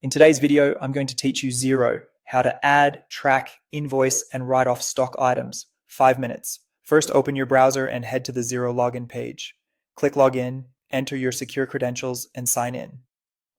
In today's video, I'm going to teach you Xero, how to add, track, invoice, and write off stock items. 5 minutes. First, open your browser and head to the Xero login page. Click Login, enter your secure credentials, and sign in.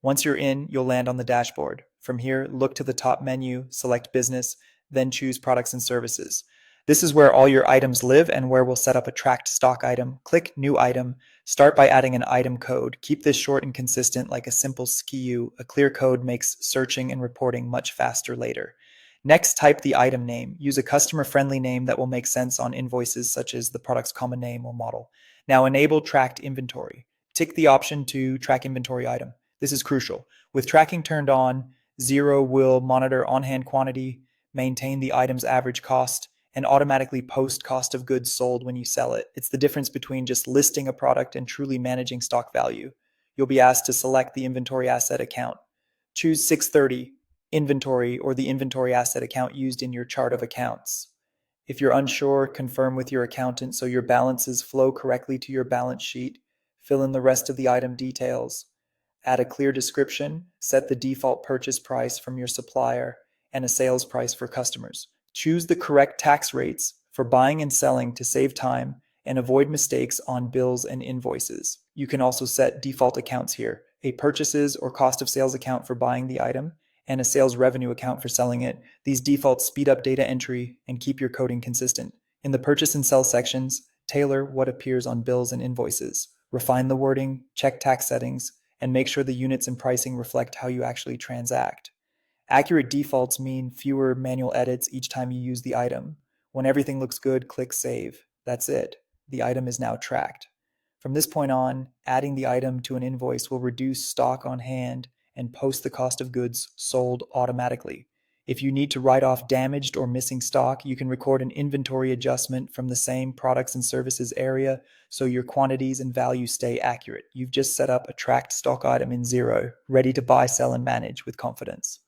Once you're in, you'll land on the dashboard. From here, look to the top menu, select Business, then choose Products and Services. This is where all your items live and where we'll set up a tracked stock item. Click New Item. Start by adding an item code. Keep this short and consistent like a simple SKU. A clear code makes searching and reporting much faster later. Next, type the item name. Use a customer-friendly name that will make sense on invoices such as the product's common name or model. Now enable tracked inventory. Tick the option to track inventory item. This is crucial. With tracking turned on, Xero will monitor on-hand quantity, maintain the item's average cost, and automatically post cost of goods sold when you sell it. It's the difference between just listing a product and truly managing stock value. You'll be asked to select the inventory asset account. Choose 630 inventory or the inventory asset account used in your chart of accounts. If you're unsure, confirm with your accountant so your balances flow correctly to your balance sheet. Fill in the rest of the item details. Add a clear description, set the default purchase price from your supplier, and a sales price for customers. Choose the correct tax rates for buying and selling to save time and avoid mistakes on bills and invoices. You can also set default accounts here, a purchases or cost of sales account for buying the item, and a sales revenue account for selling it. These defaults speed up data entry and keep your coding consistent. In the purchase and sell sections, tailor what appears on bills and invoices. Refine the wording, check tax settings, and make sure the units and pricing reflect how you actually transact. Accurate defaults mean fewer manual edits each time you use the item. When everything looks good, click Save. That's it. The item is now tracked. From this point on, adding the item to an invoice will reduce stock on hand and post the cost of goods sold automatically. If you need to write off damaged or missing stock, you can record an inventory adjustment from the same products and services area so your quantities and values stay accurate. You've just set up a tracked stock item in Xero, ready to buy, sell, and manage with confidence.